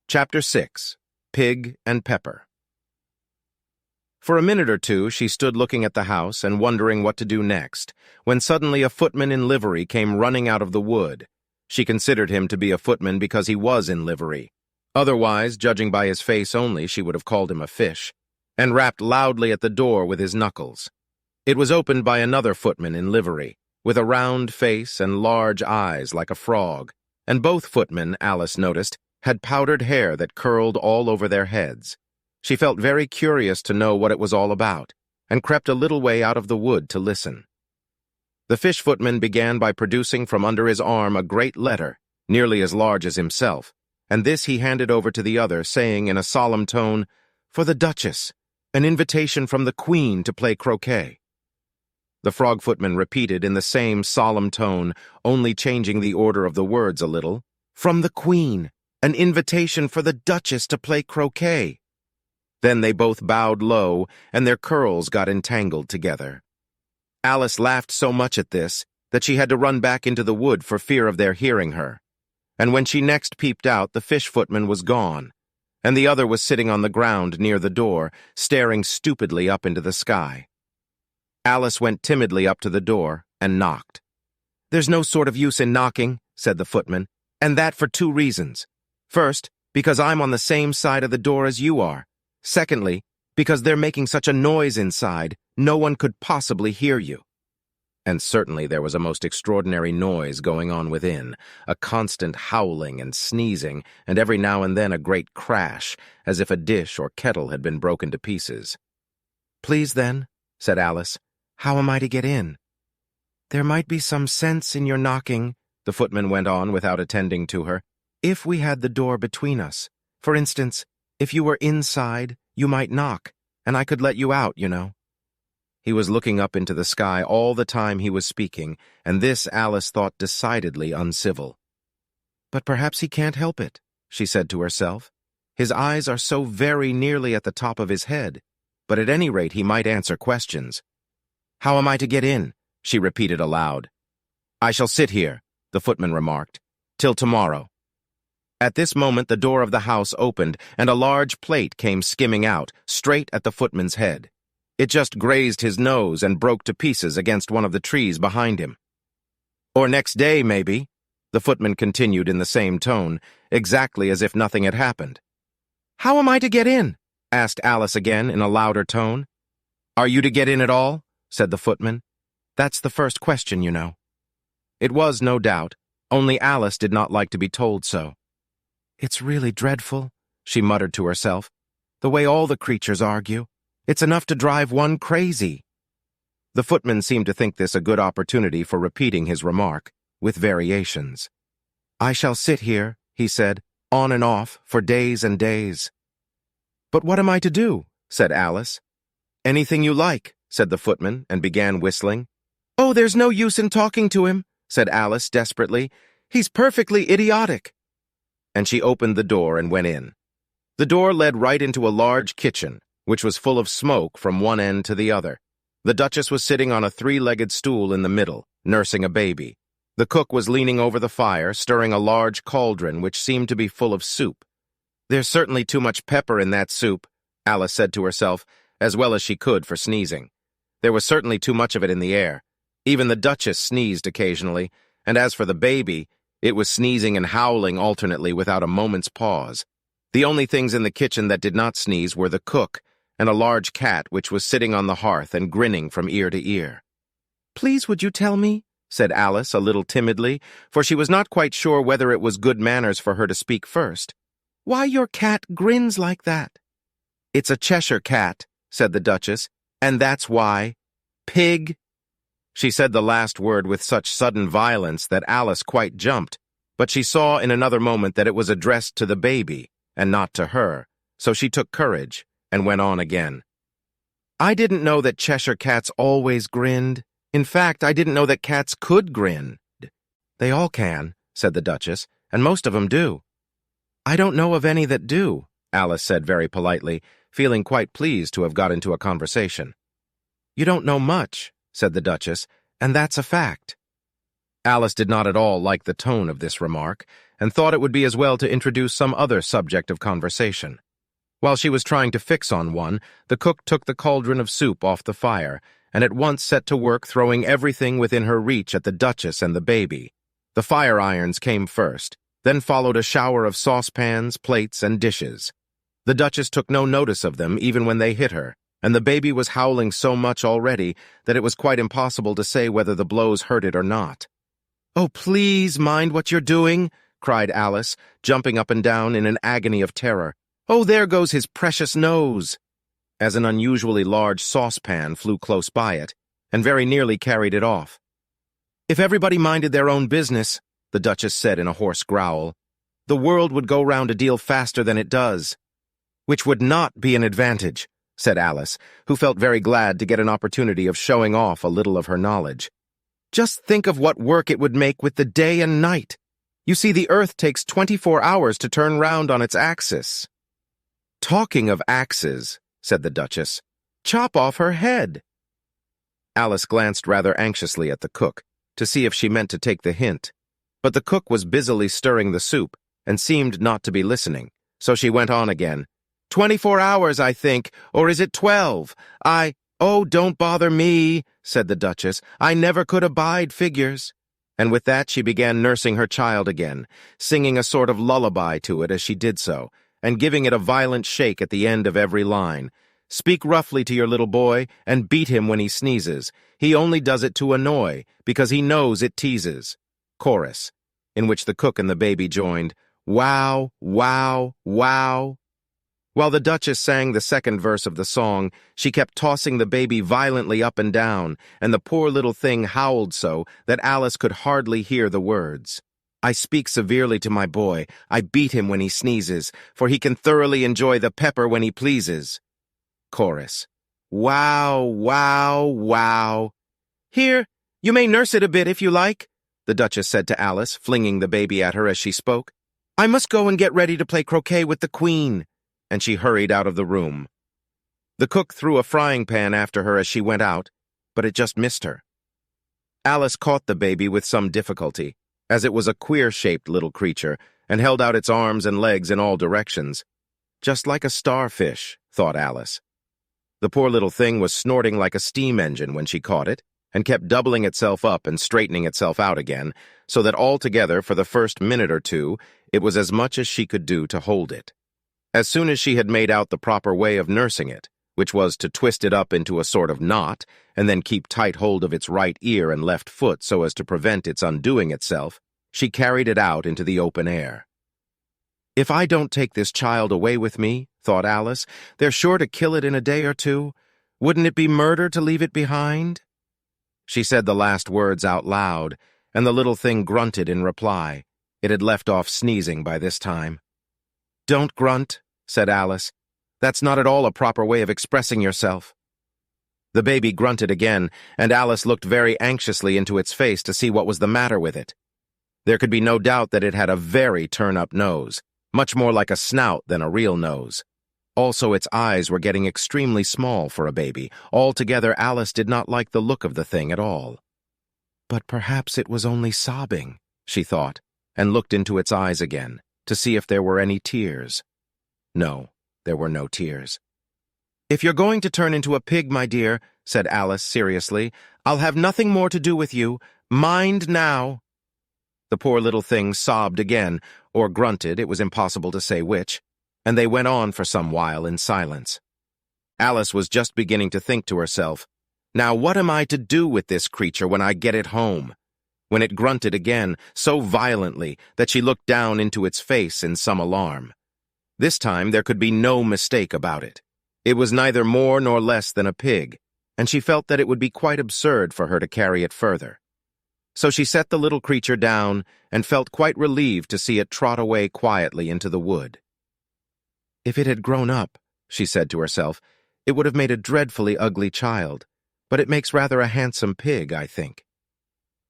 Chapter 6. Pig and Pepper. For a minute or two she stood looking at the house and wondering what to do next, when suddenly a footman in livery came running out of the wood. She considered him to be a footman because he was in livery. Otherwise, judging by his face only, she would have called him a fish, and rapped loudly at the door with his knuckles. It was opened by another footman in livery, with a round face and large eyes like a frog, and both footmen, Alice noticed, had powdered hair that curled all over their heads. She felt very curious to know what it was all about, and crept a little way out of the wood to listen. The fish footman began by producing from under his arm a great letter, nearly as large as himself, and this he handed over to the other, saying in a solemn tone, "For the Duchess, an invitation from the Queen to play croquet." The frog footman repeated in the same solemn tone, only changing the order of the words a little, "From the Queen, an invitation for the Duchess to play croquet." Then they both bowed low, and their curls got entangled together. Alice laughed so much at this that she had to run back into the wood for fear of their hearing her. And when she next peeped out, the fish footman was gone, and the other was sitting on the ground near the door, staring stupidly up into the sky. Alice went timidly up to the door and knocked. "There's no sort of use in knocking," said the footman, "and that for two reasons. First, because I'm on the same side of the door as you are. Secondly, because they're making such a noise inside, no one could possibly hear you." And certainly there was a most extraordinary noise going on within, a constant howling and sneezing, and every now and then a great crash, as if a dish or kettle had been broken to pieces. "Please, then," said Alice, "how am I to get in?" "There might be some sense in your knocking," the footman went on without attending to her, "if we had the door between us. For instance, if you were inside, you might knock, and I could let you out, you know." He was looking up into the sky all the time he was speaking, and this Alice thought decidedly uncivil. "But perhaps he can't help it," she said to herself. "His eyes are so very nearly at the top of his head, but at any rate he might answer questions." "How am I to get in?" she repeated aloud. "I shall sit here," the footman remarked, "till tomorrow." At this moment the door of the house opened, and a large plate came skimming out, straight at the footman's head. It just grazed his nose and broke to pieces against one of the trees behind him. "Or next day, maybe," the footman continued in the same tone, exactly as if nothing had happened. "How am I to get in?" asked Alice again in a louder tone. "Are you to get in at all?" said the footman. "That's the first question, you know." It was, no doubt, only Alice did not like to be told so. "It's really dreadful," she muttered to herself, "the way all the creatures argue. It's enough to drive one crazy." The footman seemed to think this a good opportunity for repeating his remark, with variations. "I shall sit here," he said, "on and off, for days and days." "But what am I to do?" said Alice. "Anything you like," said the footman, and began whistling. "Oh, there's no use in talking to him," said Alice desperately. "He's perfectly idiotic." And she opened the door and went in. The door led right into a large kitchen, which was full of smoke from one end to the other. The Duchess was sitting on a three-legged stool in the middle, nursing a baby. The cook was leaning over the fire, stirring a large cauldron which seemed to be full of soup. "There's certainly too much pepper in that soup," Alice said to herself, as well as she could for sneezing. There was certainly too much of it in the air. Even the Duchess sneezed occasionally, and as for the baby, it was sneezing and howling alternately without a moment's pause. The only things in the kitchen that did not sneeze were the cook and a large cat which was sitting on the hearth and grinning from ear to ear. "Please, would you tell me?" said Alice a little timidly, for she was not quite sure whether it was good manners for her to speak first. "Why your cat grins like that?" "It's a Cheshire cat," said the Duchess, "and that's why. Pig." She said the last word with such sudden violence that Alice quite jumped, but she saw in another moment that it was addressed to the baby, and not to her, so she took courage and went on again. "I didn't know that Cheshire cats always grinned. In fact, I didn't know that cats could grin." "They all can," said the Duchess, "and most of 'em do." "I don't know of any that do," Alice said very politely, feeling quite pleased to have got into a conversation. "You don't know much," said the Duchess, "and that's a fact." Alice did not at all like the tone of this remark, and thought it would be as well to introduce some other subject of conversation. While she was trying to fix on one, the cook took the cauldron of soup off the fire, and at once set to work throwing everything within her reach at the Duchess and the baby. The fire irons came first, then followed a shower of saucepans, plates, and dishes. The Duchess took no notice of them even when they hit her, and the baby was howling so much already that it was quite impossible to say whether the blows hurt it or not. "Oh, please mind what you're doing," cried Alice, jumping up and down in an agony of terror. "Oh, there goes his precious nose!" As an unusually large saucepan flew close by it, and very nearly carried it off. "If everybody minded their own business," the Duchess said in a hoarse growl, "the world would go round a deal faster than it does." "Which would not be an advantage," said Alice, who felt very glad to get an opportunity of showing off a little of her knowledge. "Just think of what work it would make with the day and night. You see, the Earth takes 24 hours to turn round on its axis." "Talking of axes," said the Duchess, "chop off her head." Alice glanced rather anxiously at the cook, to see if she meant to take the hint. But the cook was busily stirring the soup, and seemed not to be listening, so she went on again. 24 hours, I think, or is it 12? Oh, don't bother me," said the Duchess. "I never could abide figures." And with that she began nursing her child again, singing a sort of lullaby to it as she did so, and giving it a violent shake at the end of every line. "Speak roughly to your little boy, and beat him when he sneezes. He only does it to annoy, because he knows it teases." Chorus, in which the cook and the baby joined, "Wow, wow, wow." While the Duchess sang the second verse of the song, she kept tossing the baby violently up and down, and the poor little thing howled so that Alice could hardly hear the words. "I speak severely to my boy, I beat him when he sneezes, for he can thoroughly enjoy the pepper when he pleases." Chorus. "Wow, wow, wow." "Here, you may nurse it a bit if you like," the Duchess said to Alice, flinging the baby at her as she spoke. "I must go and get ready to play croquet with the Queen." And she hurried out of the room. The cook threw a frying pan after her as she went out, but it just missed her. Alice caught the baby with some difficulty, as it was a queer-shaped little creature, and held out its arms and legs in all directions. "Just like a starfish," thought Alice. The poor little thing was snorting like a steam engine when she caught it, and kept doubling itself up and straightening itself out again, so that altogether, for the first minute or two, it was as much as she could do to hold it. As soon as she had made out the proper way of nursing it, which was to twist it up into a sort of knot, and then keep tight hold of its right ear and left foot so as to prevent its undoing itself, she carried it out into the open air. "If I don't take this child away with me," thought Alice, "they're sure to kill it in a day or two. Wouldn't it be murder to leave it behind?" She said the last words out loud, and the little thing grunted in reply. It had left off sneezing by this time. "Don't grunt," said Alice. "That's not at all a proper way of expressing yourself." The baby grunted again, and Alice looked very anxiously into its face to see what was the matter with it. There could be no doubt that it had a very turn-up nose, much more like a snout than a real nose. Also, its eyes were getting extremely small for a baby. Altogether, Alice did not like the look of the thing at all. But perhaps it was only sobbing, she thought, and looked into its eyes again, to see if there were any tears. No, there were no tears. "If you're going to turn into a pig, my dear," said Alice seriously, "I'll have nothing more to do with you. Mind now." The poor little thing sobbed again, or grunted, it was impossible to say which, and they went on for some while in silence. Alice was just beginning to think to herself, "Now what am I to do with this creature when I get it home?" when it grunted again, so violently that she looked down into its face in some alarm. This time there could be no mistake about it. It was neither more nor less than a pig, and she felt that it would be quite absurd for her to carry it further. So she set the little creature down and felt quite relieved to see it trot away quietly into the wood. "If it had grown up," she said to herself, "it would have made a dreadfully ugly child, but it makes rather a handsome pig, I think."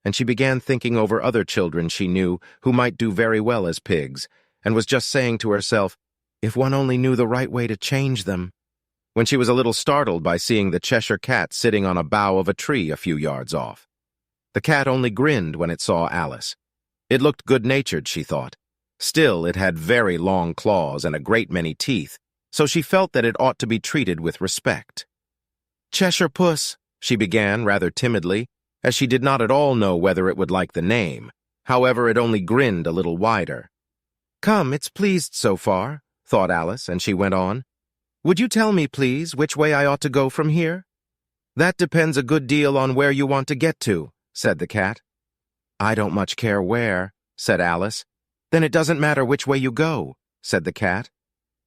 And she began thinking over other children she knew who might do very well as pigs, and was just saying to herself, "If one only knew the right way to change them," when she was a little startled by seeing the Cheshire Cat sitting on a bough of a tree a few yards off. The cat only grinned when it saw Alice. It looked good-natured, she thought. Still, it had very long claws and a great many teeth, so she felt that it ought to be treated with respect. "Cheshire Puss," she began rather timidly, as she did not at all know whether it would like the name. However, it only grinned a little wider. "Come, it's pleased so far," thought Alice, and she went on. "Would you tell me, please, which way I ought to go from here?" "That depends a good deal on where you want to get to," said the cat. "I don't much care where," said Alice. "Then it doesn't matter which way you go," said the cat.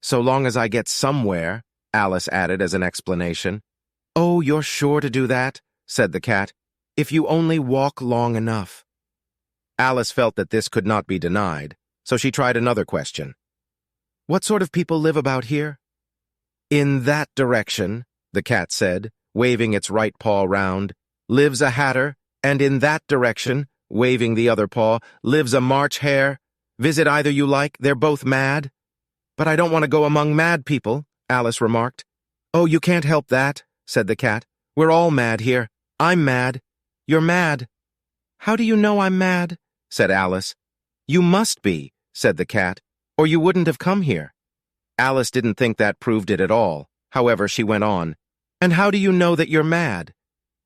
"So long as I get somewhere," Alice added as an explanation. "Oh, you're sure to do that," said the cat, "if you only walk long enough." Alice felt that this could not be denied, so she tried another question. "What sort of people live about here?" "In that direction," the cat said, waving its right paw round, "lives a hatter, and in that direction," waving the other paw, "lives a March hare. Visit either you like, they're both mad." "But I don't want to go among mad people," Alice remarked. "Oh, you can't help that," said the cat. "We're all mad here. I'm mad. You're mad." "How do you know I'm mad?" said Alice. "You must be," said the cat, "or you wouldn't have come here." Alice didn't think that proved it at all. However, she went on. "And how do you know that you're mad?"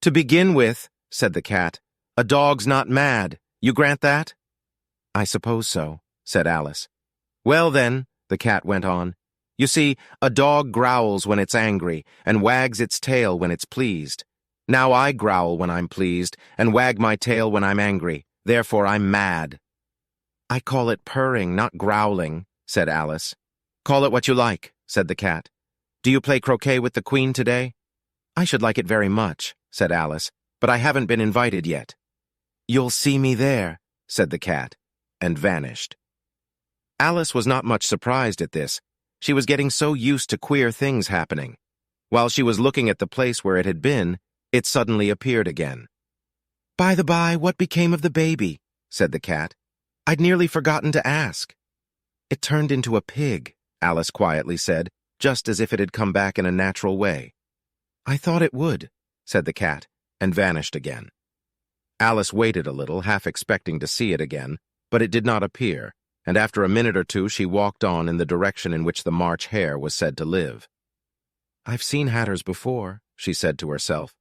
"To begin with," said the cat, "a dog's not mad. You grant that?" "I suppose so," said Alice. "Well then," the cat went on, "you see, a dog growls when it's angry and wags its tail when it's pleased. Now I growl when I'm pleased and wag my tail when I'm angry. Therefore I'm mad." "I call it purring, not growling," said Alice. "Call it what you like," said the cat. "Do you play croquet with the Queen today?" "I should like it very much," said Alice, "but I haven't been invited yet." "You'll see me there," said the cat, and vanished. Alice was not much surprised at this. She was getting so used to queer things happening. While she was looking at the place where it had been, it suddenly appeared again. "By the by, what became of the baby?" said the cat. "I'd nearly forgotten to ask." "It turned into a pig," Alice quietly said, just as if it had come back in a natural way. "I thought it would," said the cat, and vanished again. Alice waited a little, half expecting to see it again, but it did not appear, and after a minute or two she walked on in the direction in which the March hare was said to live. "I've seen hatters before," she said to herself.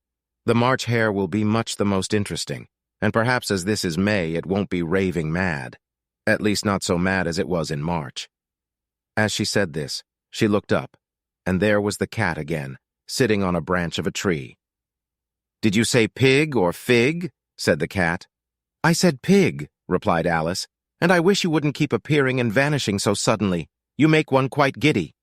"The March hare will be much the most interesting, and perhaps as this is May it won't be raving mad, at least not so mad as it was in March." As she said this, she looked up, and there was the cat again, sitting on a branch of a tree. "Did you say pig or fig?" said the cat. "I said pig," replied Alice, "and I wish you wouldn't keep appearing and vanishing so suddenly. You make one quite giddy."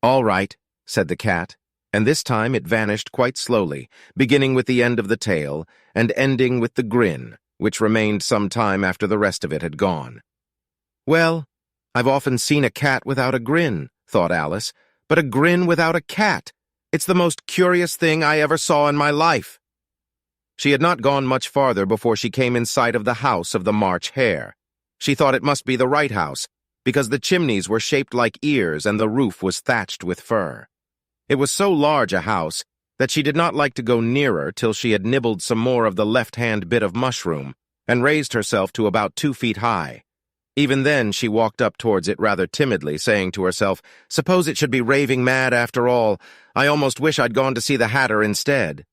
"All right," said the cat, and this time it vanished quite slowly, beginning with the end of the tail and ending with the grin, which remained some time after the rest of it had gone. "Well, I've often seen a cat without a grin," thought Alice, "but a grin without a cat. It's the most curious thing I ever saw in my life." She had not gone much farther before she came in sight of the house of the March hare. She thought it must be the right house, because the chimneys were shaped like ears and the roof was thatched with fur. It was so large a house that she did not like to go nearer till she had nibbled some more of the left-hand bit of mushroom and raised herself to about 2 feet high. Even then she walked up towards it rather timidly, saying to herself, "Suppose it should be raving mad after all. I almost wish I'd gone to see the hatter instead."